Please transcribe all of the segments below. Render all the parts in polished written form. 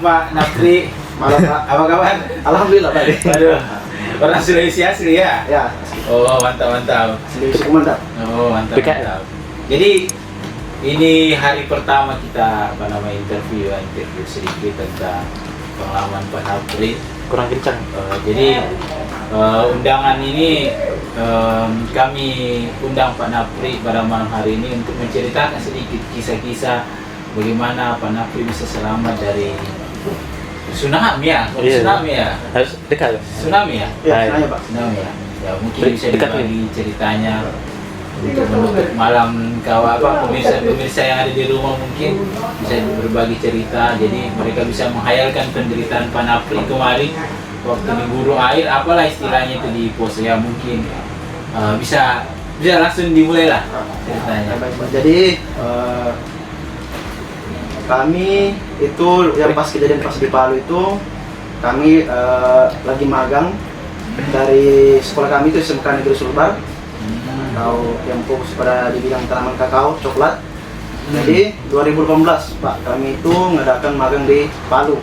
Malam Pak Nafri. Malam Pak. Apa kabar? Alhamdulillah Pak. Aduh, orang Sulawesi asli ya? Ya, Oh, mantap mantap. Sulawesi Komandan. Oh, mantap mantap. Jadi ini hari pertama kita interview sedikit tentang pengalaman Pak Nafri. Kurang kencang. Jadi undangan ini kami undang Pak Nafri pada malam hari ini untuk menceritakan sedikit kisah-kisah bagaimana Pak Nafri bisa selamat dari tsunami ya, Iya. tsunami ya, Harus dekat. tsunami ya, Ya, Hai. nanya Pak. tsunami ya. Ya mungkin bisa Dekat dibagi ceritanya untuk menutup malam pemirsa yang ada di rumah mungkin bisa berbagi cerita. Jadi mereka bisa menghayalkan penderitaan Pak Nafri kemarin waktu diburu air, apalah istilahnya itu di pos ya, mungkin bisa langsung dimulai lah ceritanya. Baik, Pak. Jadi kami itu yang pas kejadian pas di Palu itu kami lagi magang dari sekolah kami itu SMK Negeri Sulbar, atau yang fokus pada di bidang tanaman kakao, coklat. Jadi 2018 Pak, kami itu mengadakan magang di Palu.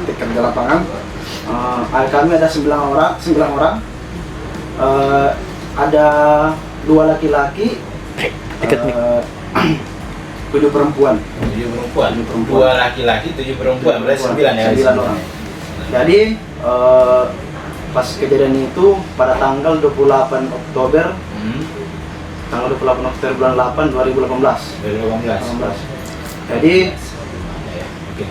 Tingkat di lapangan. Kami ada 9 orang. Ada 2 laki-laki, 7 perempuan. 7 perempuan, 2 laki-laki, 7 perempuan, berarti 9 ya? 9 orang. Jadi pas kejadian itu pada tanggal 28 Oktober tanggal 28 Oktober bulan 8 2018. 2018. Jadi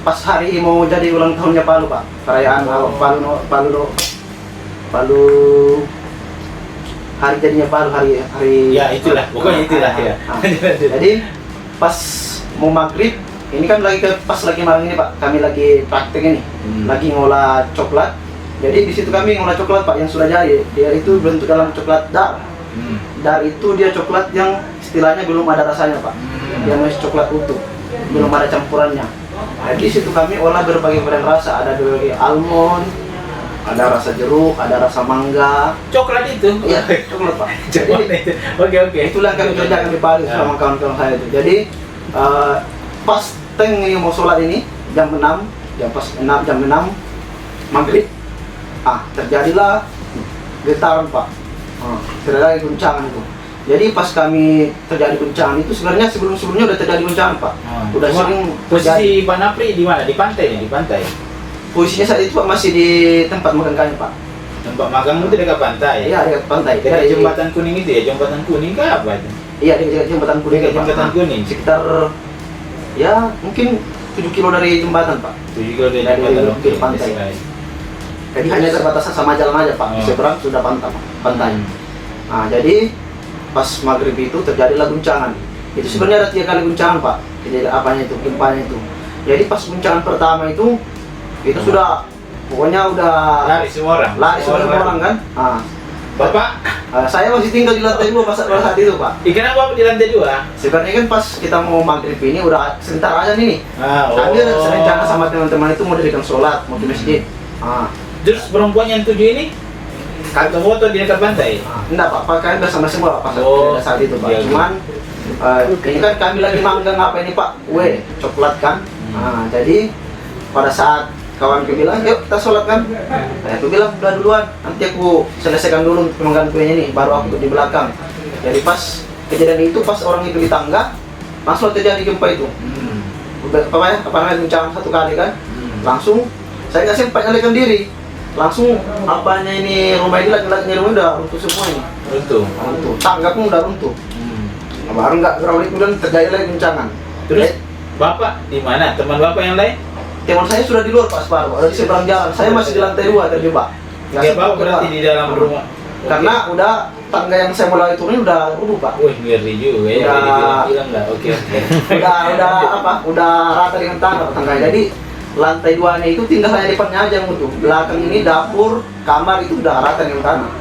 pas hari mau jadi ulang tahunnya Palu Pak, perayaan Palu hari jadinya Palu, hari Ya itulah, pokoknya itulah ya. Jadi pas mau maghrib ini kan pas lagi malam ini Pak, kami lagi praktek ini, lagi ngolah coklat. Jadi di situ kami ngolah coklat Pak yang sudah jadi. Dia itu bentuk dalam coklat dar. Dar itu dia coklat yang istilahnya belum ada rasanya Pak. Dia masih coklat utuh, belum ada campurannya. Nah, di situ kami olah berbagai varian rasa, ada berbagai almond, ada rasa jeruk, ada rasa mangga. Coklat itu? Iya, coklat Pak. Coklat Jadi itu. Oke. itulah yang kami kerjakan di Palu sama kawan-kawan saya itu. Jadi pas teng ini mau sholat ini jam 6 maghrib, terjadilah getaran Pak. Terjadi guncangan itu. Jadi pas kami terjadi guncangan itu sebenarnya sebelumnya udah terjadi guncangan Pak. Udah sering posisi Pak Nafri di mana? Di pantai nih, di pantai. Posisinya saat itu Pak masih di tempat magang kami Pak. Tempat magang itu dekat pantai. Iya, dekat pantai. Dekat jembatan kuning itu ya, jembatan kuning kah apa itu? Iya, dekat jembatan kuning. Dekat Pak. jembatan kuning. Sekitar ya mungkin 7 kilo dari jembatan Pak. 7 kilo dari Dari jembatan pinggir pantai. Jadi hanya terbatas sama jalan aja Pak. Di seberang sudah pantai. Nah, jadi pas maghrib itu terjadilah guncangan. Itu sebenarnya ada 3 kali guncangan Pak. Kejadian apanya itu, gempanya itu. Jadi pas guncangan pertama itu sudah pokoknya udah lari semua orang. Lari semua orang kan. Nah, Bapak, saya masih tinggal di lantai 2 pas saat itu Pak. kenapa Bapak di lantai 2? Sebenarnya kan pas kita mau maghrib ini udah sebentar aja nih. Kami rencana sama teman-teman itu mau dirikan sholat, mau ke masjid. Terus perempuan yang 7 ini kata foto di dekat pantai? Enggak Pak, kami bersama semua Pak saat itu Pak. Iya, Cuman ini kan kami lagi manggang apa ini Pak, kue coklat kan. Jadi pada saat kawan aku bilang, yuk kita sholat kan. Aku bilang, udah duluan, nanti aku selesaikan dulu manggang kuenya ini, baru aku di belakang. Jadi pas kejadian itu, pas orang itu di tangga, langsung terjadi gempa itu. Apa namanya guncangan 1 kali kan. Langsung saya nggak sempat nyalakan diri. Langsung apanya ini rumah ini lagi rumah udah runtuh semua ini. Runtuh. Tangga pun udah runtuh. Baru nggak berapa menit kemudian terjadi lagi guncangan. Terus Bapak di mana? Teman Bapak yang lain? Teman saya sudah di luar Pak separuh, ada di seberang jalan. Saya masih di lantai 2 terjebak. Nggak Bapak berarti di dalam rumah? Karena udah tangga yang saya mulai turunin udah rubuh Pak. Wih, ngeri juga ya. Bilang lah. Oke. Udah rata dengan tangga. Jadi lantai 2-nya itu tinggal hanya depannya aja yang utuh. Belakang ini dapur, kamar itu udah rata dengan tanah.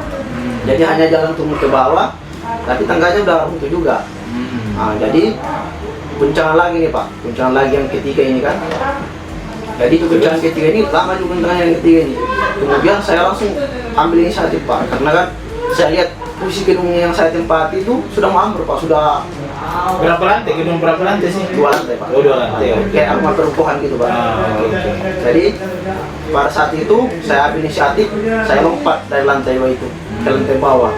Jadi hanya jalan turun ke bawah, tapi tangganya udah runtuh juga. Jadi guncangan lagi nih Pak, guncangan lagi yang ketiga ini kan. Jadi itu guncangan ketiga ini lama juga guncangan yang ketiga ini. Kemudian saya langsung ambil inisiatif Pak, karena kan saya lihat posisi gedung yang saya tempati itu sudah mau ambruk Pak, sudah Berapa lantai? Gedung berapa lantai sih? 2 lantai Pak. Oh, 2 lantai. Oke. Kayak rumah perempuan gitu Pak. Oke. Jadi pada saat itu saya ambil inisiatif, saya lompat dari lantai 2 itu ke lantai bawah.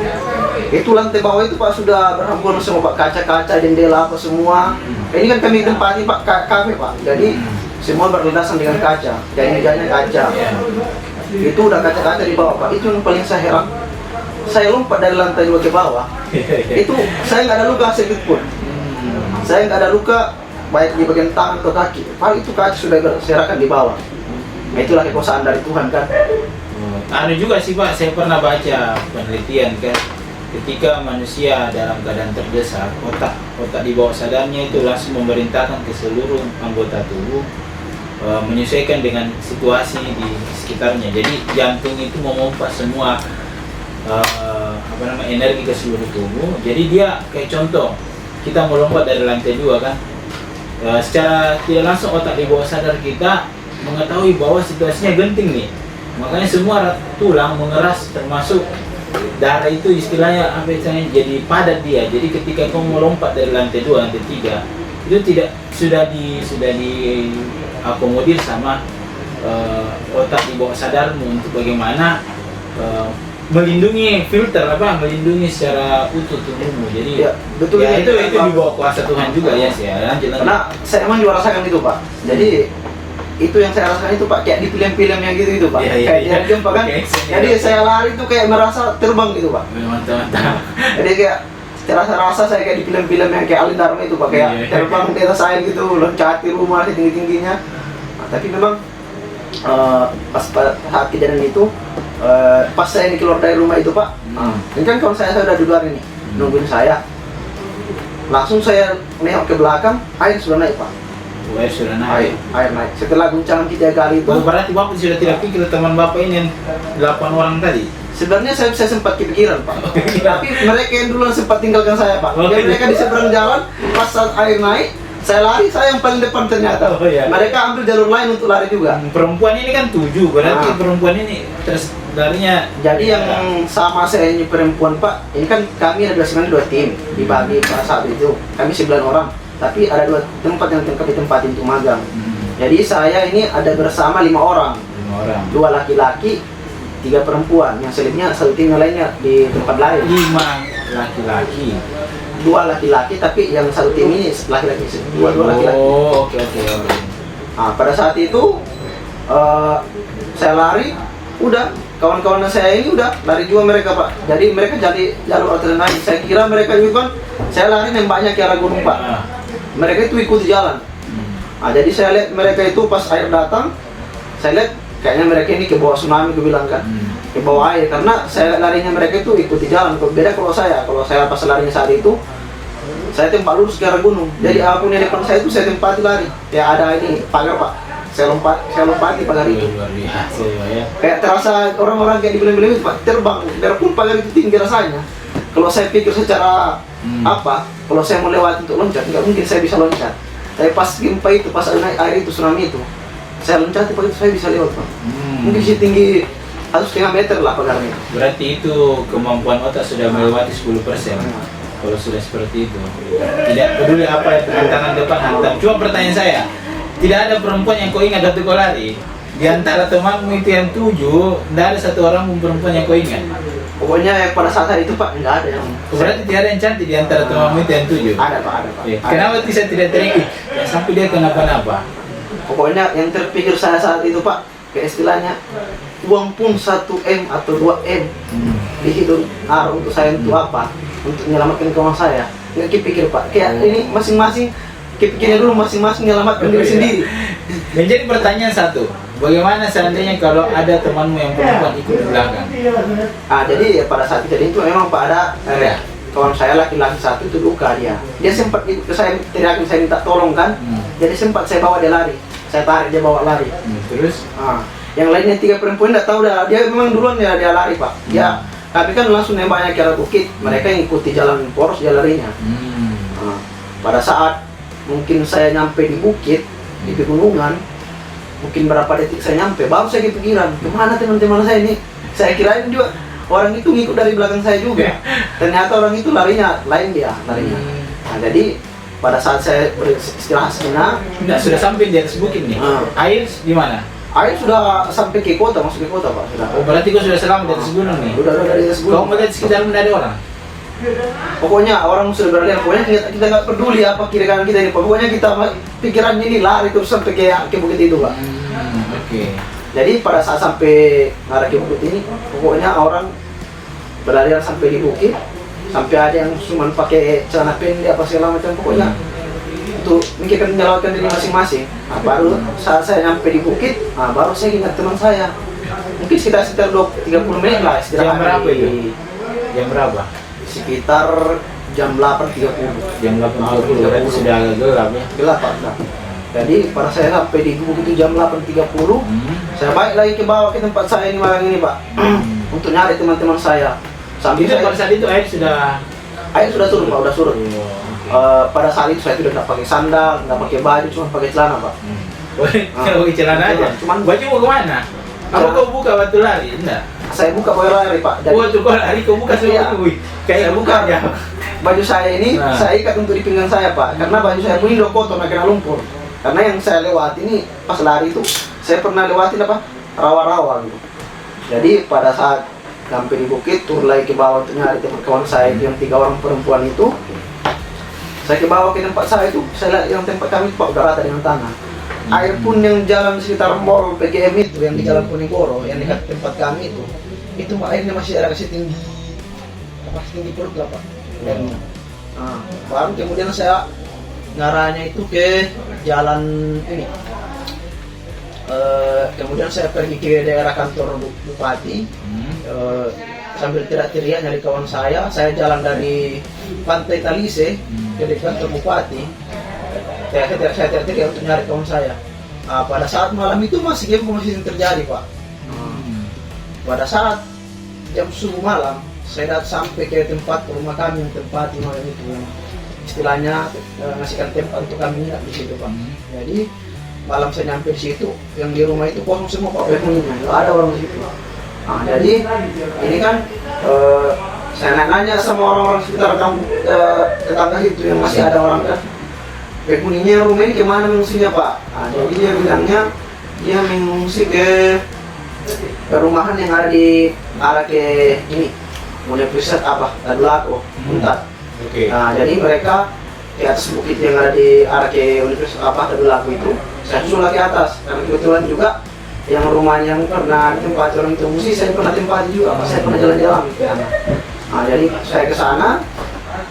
Itu lantai bawah itu Pak sudah berhamburan semua Pak, kaca-kaca, jendela apa semua. Ini kan kami tempati Pak, kami Pak. Jadi semua berlindasan dengan kaca, dan mejanya kaca. Itu udah kaca-kaca di bawah Pak. Itu yang paling saya heran. Saya lompat dari lantai 2 ke bawah. Itu saya nggak ada luka sedikit pun. Saya nggak ada luka baik di bagian tangan atau kaki. Paling itu kaca sudah berserakan di bawah. Nah, itulah kekuasaan dari Tuhan kan. Anu juga sih Pak, saya pernah baca penelitian kan, ketika manusia dalam keadaan terdesak, otak di bawah sadarnya itu langsung memerintahkan ke seluruh anggota tubuh menyesuaikan dengan situasi di sekitarnya. Jadi jantung itu memompa semua energi ke seluruh tubuh. Jadi dia kayak contoh, kita melompat dari lantai 2 kan, secara tidak langsung otak di bawah sadar kita mengetahui bahwa situasinya genting nih. Makanya semua tulang mengeras, termasuk darah itu istilahnya apa istilahnya, jadi padat dia. Jadi ketika kamu melompat dari lantai 2, lantai 3, itu tidak sudah diakomodir sama otak di bawah sadarmu untuk bagaimana melindungi melindungi secara utuh tubuhmu. Jadi ya, betul ya, ya, itu di bawah kuasa Tuhan juga ya sih. Lanjut. Karena saya emang juga rasakan itu Pak. Jadi itu yang saya rasakan itu Pak, kayak di film-film yang gitu Pak. Kayak dia jumpa kan. Jadi saya lari tuh kayak merasa terbang gitu Pak. Mantap. Jadi kayak rasa saya kayak di film-film yang kayak Alin Dharma itu Pak, kayak terbang di atas air gitu, loncati rumah tinggi-tingginya. Nah, tapi memang pas saat kejadian itu, pas saya ini keluar dari rumah itu Pak, ini kan kawan saya udah di luar ini nungguin saya. Langsung saya nengok ke belakang, air sudah naik Pak. Air sudah naik. Air naik. Setelah guncangan 3 kali itu. Berarti Bapak sudah tidak pikir teman Bapak ini yang 8 orang tadi? Sebenarnya saya sempat kepikiran Pak. Tapi mereka yang duluan sempat tinggalkan saya Pak. Jadi mereka di seberang jalan, pas saat air naik, saya lari, saya yang paling depan ternyata. Mereka ambil jalur lain untuk lari juga. Perempuan ini kan 7, berarti perempuan ini terus larinya. Jadi yang sama saya ini perempuan Pak, ini kan kami ada sebenarnya 2 tim dibagi pada saat itu. Kami 9 orang. Tapi ada 2 tempat yang ditempatin untuk magang. Jadi saya ini ada bersama 5 orang. 2 laki-laki, 3 perempuan. Yang selebihnya 1 tim yang lainnya di tempat lain. 5 laki-laki. 2 laki-laki, tapi yang 1 tim ini laki-laki. 2 laki-laki. Oh, oke. Nah, pada saat itu saya lari, udah kawan-kawan saya ini udah lari juga mereka Pak. Jadi mereka jadi jalur alternatif. Saya kira mereka juga kan, saya lari nembaknya ke arah gunung Pak. Mereka itu ikuti jalan. Nah, jadi saya lihat mereka itu pas air datang, saya lihat kayaknya mereka ini ke bawah tsunami, aku bilang kan, ke bawah air. Karena saya larinya mereka itu ikuti jalan. Beda kalau saya pas larinya saat itu, saya tempat lurus ke arah gunung. Jadi apapun yang depan saya itu saya tempati lari. Ya ada ini pagar Pak. Saya lompati pagar itu. Luar biasa ya. Kayak terasa orang-orang kayak di film-film itu Pak, terbang. Biarpun pagar itu tinggi rasanya. Kalau saya pikir secara kalau saya mau lewat untuk loncat, nggak mungkin saya bisa loncat. Tapi pas gempa itu, pas air itu, tsunami itu, saya loncat, pagar itu saya bisa lewat Pak. Mungkin sih tinggi 1,5 meter lah pagarnya. Berarti itu kemampuan otak sudah melewati 10%. Kalau sudah seperti itu, tidak peduli apa tantangan depan hantam. Cuma pertanyaan saya, tidak ada perempuan yang kau ingat waktu kau lari? Di antara temanmu itu yang 7, tidak ada 1 orang pun perempuan yang kau ingat? Pokoknya pada saat itu Pak, nggak ada yang. Berarti tidak ada yang cantik di antara temanmu itu yang 7? Ada Pak. Kenapa bisa tidak teringat? Ya, sampai dia kenapa-napa? Pokoknya yang terpikir saya saat itu Pak, kayak istilahnya, uang pun 1M atau 2M dihitung untuk saya untuk apa? Untuk menyelamatkan kawan saya. Nggak kepikir Pak, kayak ini masing-masing kepikirnya dulu, masing-masing menyelamatkan diri sendiri. Dan jadi pertanyaan satu, bagaimana seandainya kalau ada temanmu yang perempuan ikut di belakang? Jadi pada saat kejadian itu memang Pak ada kawan saya laki-laki 1 itu luka dia. Dia sempat ikut ke saya, teriakin saya minta tolong kan. Jadi sempat saya bawa dia lari, saya tarik dia bawa lari. Terus? Yang lainnya 3 perempuan nggak tahu dah, dia memang duluan dia lari Pak. Tapi kan langsung nembaknya ke arah bukit. Mereka yang ikuti jalan poros dia larinya. Pada saat mungkin saya nyampe di bukit, di pegunungan, mungkin berapa detik saya nyampe, baru saya kepikiran, kemana teman-teman saya ini? Saya kirain juga orang itu ngikut dari belakang saya juga. Ternyata orang itu larinya lain dia larinya. Nah, Nah, jadi pada saat saya beristirahat sejenak, Enggak, sudah sampai di atas bukit nih. Air di mana? air sudah sampai ke kota, masuk ke kota Pak, sudah. Oh, berarti kau sudah selamat di atas gunung nih. Udah dari atas Kau gunung. melihat sekitar mana ada orang? Pokoknya orang sudah berlarian, pokoknya kita nggak peduli apa kiri kanan kita ini, pokoknya kita pikirannya ini lari terus sampai ke bukit itu Pak. Oke. Jadi pada saat sampai ngarah ke bukit ini, pokoknya orang berlarian sampai di bukit, sampai ada yang cuma pakai celana pendek apa segala macam, pokoknya untuk mikirkan menyelamatkan diri masing-masing. Nah, baru saat saya nyampe di bukit, nah, baru saya ingat teman saya. Mungkin sekitar 30 menit lah istirahat. Jam berapa itu? di- Jam berapa? Sekitar jam 8.30. Jam 8.30, berarti sudah agak gelap ya. Gelap Pak. Nah. Jadi pada saya sampai di bukit itu jam 8.30, saya balik lagi ke bawah ke tempat saya ini malam ini Pak, untuk nyari teman-teman saya. Sambil Itu pada saya, saat itu air sudah turun Pak, udah surut. Oh, Pada saat itu saya sudah nggak pakai sandal, nggak pakai baju, cuma pakai celana Pak. Kalau pakai celana aja. Cuman- Baju mau kemana? Apa kau buka batu lari? Enggak. Saya buka pakai lari Pak. Jadi Waktu kau lari kau buka Iya. semua. Kayak Saya buka buka. aja. baju saya ini Nah. saya ikat untuk di pinggang saya Pak, karena baju saya pun ini udah kotor, kena lumpur. Karena yang saya lewati ini pas lari itu, saya pernah lewatin apa? Rawa-rawa gitu. Jadi pada saat sampai di bukit, turun lagi ke bawah untuk nyari teman kawan saya itu yang 3 orang perempuan itu. Saya ke bawah ke tempat saya itu, saya lihat yang tempat kami itu Pak udah rata dengan tanah. Air pun yang jalan sekitar mall PGM itu, yang di Jalan Ponegoro, yang dekat tempat kami itu Pak, airnya masih ada kasih tinggi, apa tinggi perut lah Pak. Dan, nah, baru kemudian saya ngarahnya itu ke jalan ini. Kemudian saya pergi ke daerah kantor bupati. Sambil teriak-teriak nyari kawan saya jalan dari Pantai Talise ke kantor bupati. Saya teriak-teriak untuk nyari kawan saya. Nah, pada saat malam itu masih terjadi Pak. Pada saat jam subuh malam, saya datang sampai ke tempat rumah kami yang tempat di malam itu, yang istilahnya ngasihkan tempat untuk kami nginap di situ Pak. Jadi malam saya nyampe di situ, yang di rumah itu kosong semua Pak, penghuninya nggak ada orang di situ. Nah, jadi ini kan saya nanya sama orang-orang sekitar kampung tetangga itu yang masih ada orang kan, penghuninya rumah ini kemana mengungsinya Pak? Nah, jadi dia bilangnya dia mengungsi ke perumahan yang ada di arah ke ini Universitas apa Tadulako Untat. Oke. Nah, jadi mereka di atas bukit yang ada di arah ke Universitas apa Tadulako itu, saya susul ke atas karena kebetulan juga yang rumahnya yang pernah ditempati orang itu mesti saya pernah tempati juga, saya pernah jalan-jalan ke sana. Nah, jadi saya ke sana,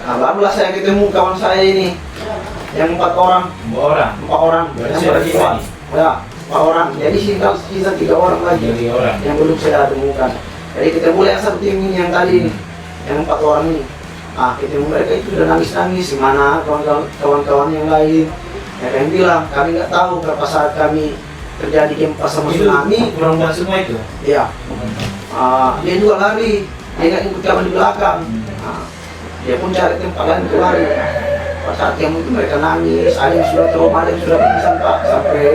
nah, barulah saya ketemu kawan saya ini yang 4 orang. 4 orang. 4 orang Berarti yang sudah perempuan. Ya, 4 orang. Jadi sisa 3 orang lagi 3 orang. yang belum saya temukan. Jadi ketemu yang satu tim ini yang tadi ini, yang 4 orang ini. Ah, ketemu mereka itu sudah nangis-nangis, gimana kawan-kawan yang lain. Mereka yang bilang, kami nggak tahu berapa saat kami terjadi gempa sama Itu tsunami. perempuan semua itu. Iya. Dia juga lari, dia nggak ikut kami di belakang. Dia pun cari tempat lain untuk lari. Pada saat yang itu mereka nangis, ada yang sudah trauma, ada yang sudah pingsan Pak, sampai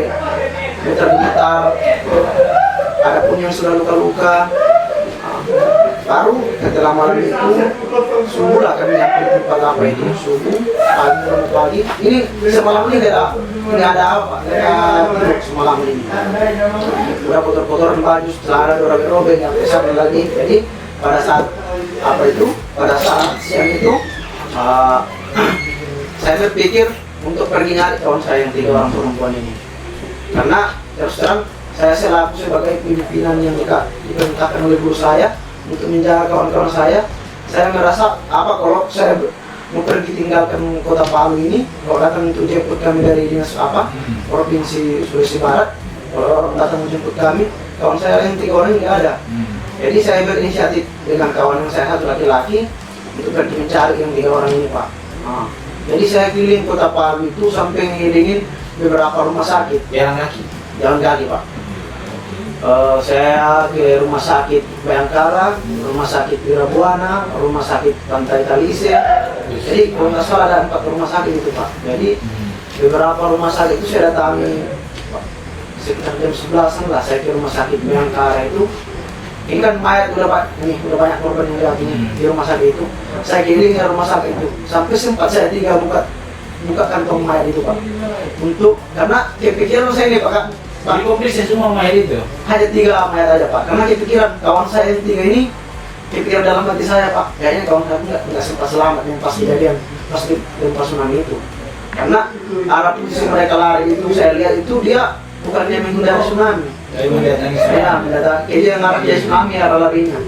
gemetar-gemetar. Ada pun yang sudah luka-luka. Baru setelah malam itu subuh lah kami nyampe di tempat apa itu, subuh pagi. Ini semalam ini ada apa? Ada tidur semalam ini. Udah kotor-kotoran baju, celana robek-robek, yang besar lagi. Jadi pada saat apa itu? Pada saat siang itu saya berpikir untuk pergi nyari kawan saya yang 3 orang perempuan ini. Karena terus terang saya selaku sebagai pimpinan yang diperintahkan oleh guru saya untuk menjaga kawan-kawan saya merasa apa kalau saya mau pergi tinggalkan kota Palu ini, kalau datang untuk jemput kami dari dinas apa provinsi Sulawesi Barat, kalau orang datang menjemput kami, kawan saya yang 3 orang nggak ada. Jadi saya berinisiatif dengan kawan yang saya satu laki-laki untuk pergi mencari yang 3 orang ini Pak. Jadi saya keliling kota Palu itu sampai ngelilingin beberapa rumah sakit. Jalan kaki Pak. Saya ke rumah sakit Bayangkara, rumah sakit Wirabuana, rumah sakit Pantai Talise. Jadi kalau nggak salah ada 4 rumah sakit itu Pak. Jadi beberapa rumah sakit itu saya datangi Pak. Sekitar jam 11-an lah saya ke rumah sakit Bayangkara itu. Ini kan mayat udah banyak korban yang udah gini di rumah sakit itu. Saya keliling rumah sakit itu sampai sempat saya buka kantong mayat itu Pak. Karena kepikiran saya ini Pak, Jadi komplisnya semua mayat itu. hanya 3 mayat aja Pak. Karena kepikiran kawan saya yang 3 ini, kepikiran dalam hati saya Pak, kayaknya kawan saya nggak sempat selamat yang pas kejadian pas gempa tsunami itu. Karena arah posisi mereka lari itu saya lihat itu dia bukannya menghindari tsunami. Dari mendatangi Saya mendatangi dia ngarah dia tsunami arah larinya.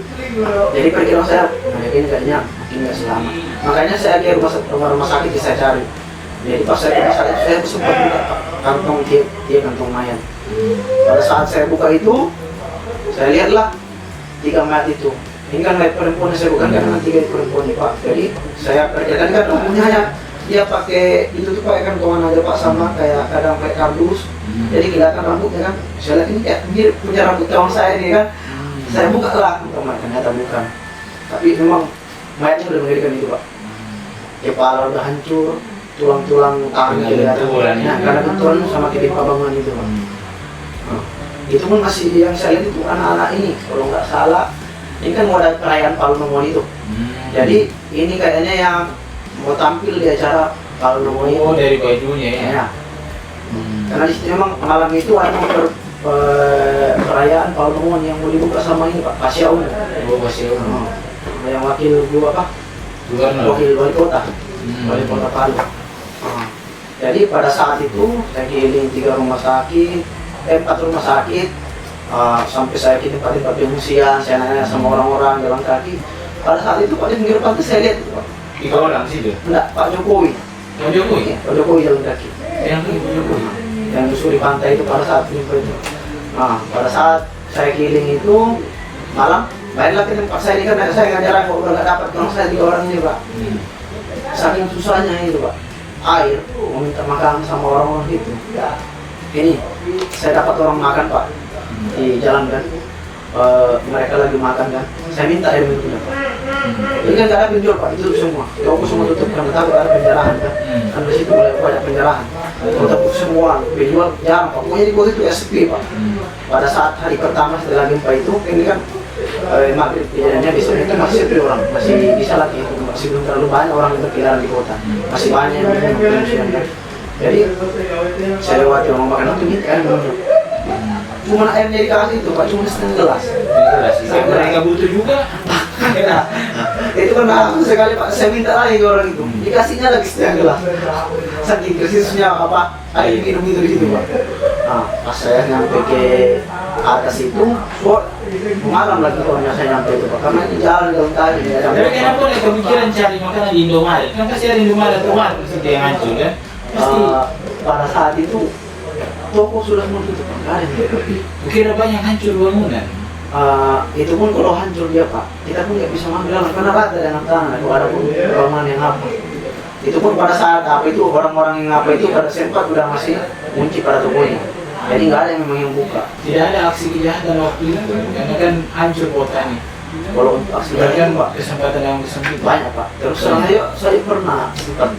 Jadi perkiraan saya, ini kayaknya nggak selamat. Makanya saya ke rumah sakit saya cari. Jadi pas saya ke rumah sakit saya sempat buka kantong kantong mayat. Pada saat saya buka itu, saya lihatlah 3 mayat itu. Ini kan mayat perempuan saya bukan karena 3 perempuan Pak. Jadi saya perkirakan kan rambutnya hanya dia pakai itu tuh pakai kantongan aja Pak, sama kayak kadang pakai kardus. Jadi kelihatan rambutnya kan. Saya lihat ini kayak mirip punya rambut kawan saya ini kan. Saya buka lah, ternyata bukan. Tapi memang mayatnya udah mengerikan itu Pak. Kepala udah hancur, tulang-tulang tangan kelihatan. Nah, karena benturan sama ketimpa bangunan itu Pak. Itu pun masih yang saya lihat itu anak-anak ini, kalau nggak salah ini kan mau ada perayaan Palu itu. Jadi ini kayaknya yang mau tampil di acara Palu itu. Oh, dari bajunya ya. Ya. Karena di situ memang malam itu ada perayaan Palu yang mau dibuka sama ini Pak Pasya Ungu. Oh, Pasya Ungu. Yang wakil dua apa? Wakil wali kota. Wali kota Palu. Jadi pada saat itu saya keliling 4 rumah sakit, sampai saya ke tempat-tempat pengungsian, saya nanya sama orang-orang jalan kaki. Pada saat itu Pak di pinggir pantai saya lihat itu Pak. 3 orang sih itu? Enggak, Pak Jokowi. Pak Jokowi? Pak Jokowi jalan kaki. Yang Jokowi? Yang susuri pantai itu pada saat itu. Pada saat saya keliling itu malam, baiklah ke tempat saya ini kan saya ngajaran kok udah nggak dapat kalau saya 3 orang ini Pak. Saking susahnya itu Pak, air, mau minta makan sama orang-orang itu. Ini saya dapat orang makan Pak di jalan kan, mereka lagi makan kan, saya minta air minum Pak. Ini kan nggak ada penjual Pak, itu semua. Toko semua tutup karena takut ada penjarahan kan. Kan di situ mulai banyak penjarahan. Tutup semua, penjual jarang Pak. Pokoknya di kota itu sepi Pak. Pada saat hari pertama setelah gempa itu, ini kan maghrib kejadiannya besoknya itu masih sepi orang, masih bisa lagi itu, masih belum terlalu banyak orang yang berkeliaran di kota, masih banyak yang pengungsian kan. Jadi saya lewati orang makan itu minta air minum. Cuma airnya dikasih itu Pak, cuma setengah gelas. Mereka butuh juga. Itu kan aku sekali Pak, saya minta lagi ke orang itu, dikasihnya lagi setengah gelas. Saking krisisnya apa air minum itu di situ Pak. Pas saya nyampe ke atas itu, malam lagi orangnya saya nyampe itu Pak, karena di jalan tadi. Tapi kenapa nih kepikiran cari makanan di Indomaret? Kan pasti ada Indomaret rumah pasti yang hancur kan? Pada saat itu toko sudah mau tutup kemarin. Kira banyak hancur bangunan. Itu pun kalau hancur dia Pak, kita pun nggak bisa mengambil alat karena rata dengan tanah. Kalau ada pun bangunan yang apa, itu pun pada saat apa itu orang-orang yang apa itu pada sempat udah masih kunci pada tokonya. Jadi nggak ada yang memang yang buka. Tidak ada aksi kejahatan waktu itu, karena kan hancur kota ini. Kalau untuk aksi Bahkan Pak, kesempatan yang sempit banyak Pak. Terus saya pernah sempat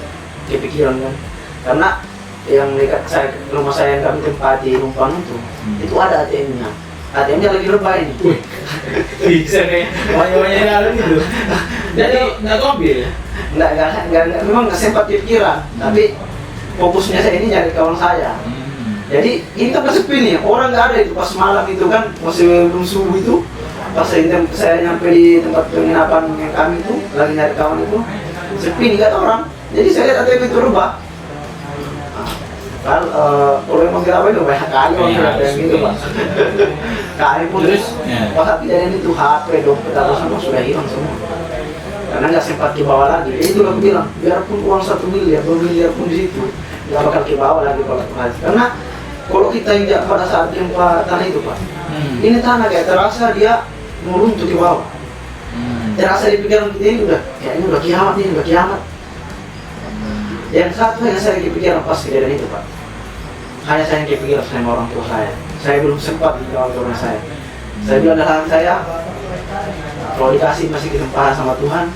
kepikiran kan, karena yang dekat saya rumah saya yang kami tempati numpang itu ada ATM-nya. ATM-nya lagi rebah ini. bisa kayak banyak-banyak dalam itu. Jadi nggak mobil. Nggak, memang nggak sempat kepikiran. Tapi fokusnya saya ini nyari kawan saya. Jadi ini kan sepi nih, orang nggak ada itu pas malam itu kan masih belum subuh itu. Pas saya nyampe di tempat penginapan yang kami itu lagi nyari kawan itu sepi nggak ada orang. Jadi saya lihat ATM itu rebah. Kalau yang mau apa itu banyak kali orang yang gitu Pak. Kami pun Terus, pas saat kejadian itu HP, dompet apa semua sudah hilang semua. Karena nggak sempat dibawa lagi. Jadi itu aku bilang, biarpun uang 1 miliar, 2 miliar pun di situ nggak bakal dibawa lagi Pak. Karena kalau kita injak pada saat gempa tanah itu Pak, ini tanah kayak terasa dia mau runtuh di bawah. Terasa di pikiran kita ini udah kiamat ini, udah kiamat. Yang satu yang saya kepikiran pas kejadian itu Pak, hanya saya yang kepikiran sama orang tua saya. Saya belum sempat dijawab orang saya. Saya bilang dalam saya, kalau dikasih masih kesempatan sama Tuhan,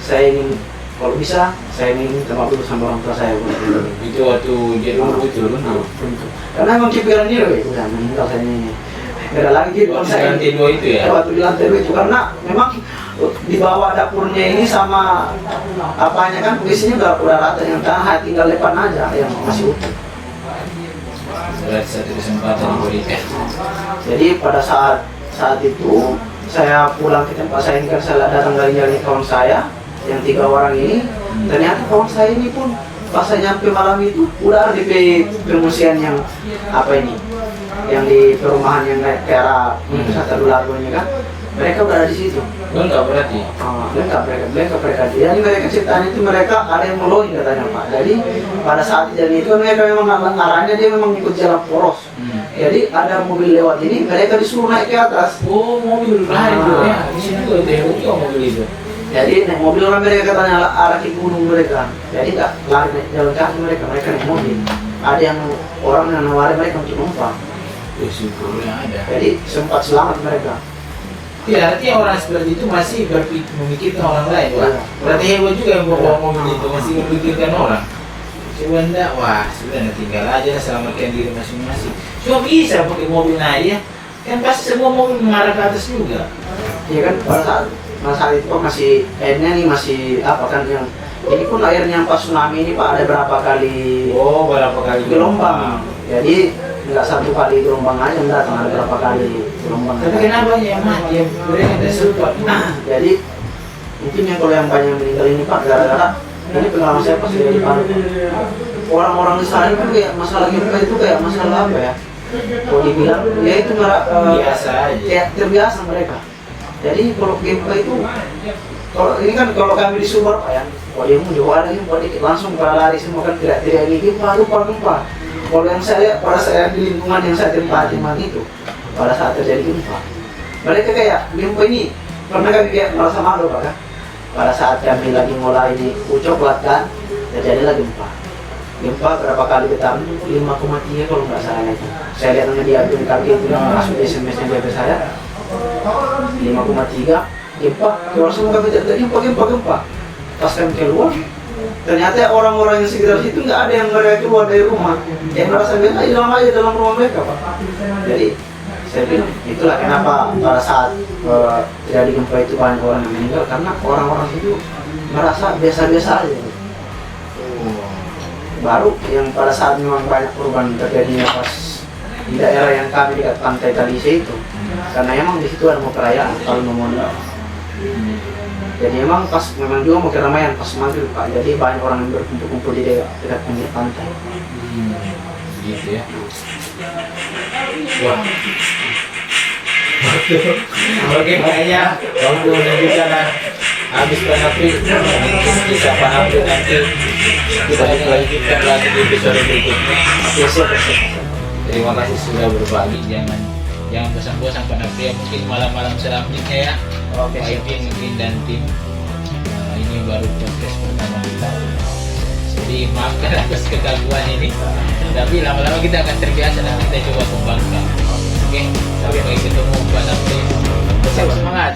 saya ingin kalau bisa, saya ingin minta maaf dulu sama orang tua saya. Itu waktu dia dulu turun. Karena emang kepikiran dia, udah meninggal saya ini. Nggak ada lagi gitu Waktu lantai 2 itu ya? Waktu di lantai 2 itu karena memang di bawah dapurnya ini sama apanya kan isinya udah rata, yang tanah tinggal depan aja yang masih utuh. Berarti satu kesempatan diberikan. Jadi pada saat itu saya pulang ke tempat saya ini kan saya datang dari kawan saya yang 3 orang ini. Ternyata kawan saya ini pun pas saya nyampe malam itu udah di pengungsian yang apa ini, yang di perumahan yang kayak arah wisata Dulago ini kan, mereka udah ada di situ. Lengkap berarti? Lengkap mereka. Jadi mereka ceritanya itu mereka ada yang meloin katanya Pak. Jadi pada saat kejadian itu mereka memang arahnya dia memang ikut jalan poros. Jadi ada mobil lewat ini, mereka disuruh naik ke atas. Oh, mobil lari tuh ya? Di sini juga ada mobil itu. Jadi naik mobil orang mereka katanya arah ke gunung mereka. Jadi nggak lari naik jalan kaki mereka naik mobil. Ada yang orang yang nawarin mereka untuk numpang. Ya syukurnya ada. Jadi sempat selamat mereka. Ya, artinya orang seperti itu masih memikirkan orang lain, Pak. Iya. Berarti hebat juga yang bawa mobil itu masih memikirkan orang. Coba enggak, wah sudah tinggal aja selamatkan diri masing-masing. Cuma bisa pakai mobil naik ya, kan pasti semua mobil mengarah ke atas juga. Iya kan pada saat itu Pak masih airnya nih masih apa kan yang ini pun airnya pas tsunami ini Pak ada berapa kali Berapa kali gelombang. Jadi nggak satu kali gelombang aja yang datang, ada berapa kali gelombang. Tapi kenapa yang mati yang mereka tidak sempat? Jadi mungkin yang kalau yang banyak meninggal ini Pak gara-gara ini pengalaman saya pas di Palu. Orang-orang di sana itu kayak masalah gempa itu kayak masalah apa ya? Kalau dibilang ya itu Biasa aja. Kayak terbiasa mereka. Jadi kalau gempa itu kalau ini kan kalau kami di Sumber Pak ya, kalau yang mau ada gempa dikit langsung pada lari semua kan tidak ini gempa. Kalau yang saya pada saya di lingkungan yang saya tempati itu pada saat terjadi gempa, mereka kayak gempa ini pernah kami kayak merasa malu Pak kan? Pada saat kami lagi mulai ini coklat kan, terjadilah gempa. Gempa berapa kali getar? 5,3 kalau nggak salah itu. Saya lihat dia BMKG itu yang masuk SMS-nya dia ke saya. 5,3 gempa. Keluar semua kami terjadi gempa. Pas kami keluar, ternyata orang-orang yang sekitar situ nggak ada yang mereka keluar dari rumah. Yang merasa mereka hilang aja dalam rumah mereka Pak. Jadi saya bilang itulah kenapa pada saat terjadi gempa itu banyak orang yang meninggal karena orang-orang itu merasa biasa-biasa aja. Baru yang pada saat memang banyak perubahan terjadinya pas di daerah yang kami dekat pantai Talise itu, karena emang di situ ada mau perayaan kalau mau jadi emang pas memang juga mau keramaian pas maghrib Pak, jadi banyak orang yang berkumpul-kumpul di dekat pinggir pantai. Gitu ya. Wah. Oke, kayaknya waktu menunjukkan habis Panapri, bisa Panapri nanti kita lanjutkan lagi di episode berikutnya. Terima kasih sudah berbagi, jangan bosan-bosan Panapri ya, mungkin malam-malam selanjutnya ya. Pak Ipin mungkin dan tim ini baru podcast pertama kita. Jadi maafkan atas kegangguan ini, tapi lama-lama kita akan terbiasa dan kita coba kembangkan. Oke, sampai ketemu Pak Napri. Semangat.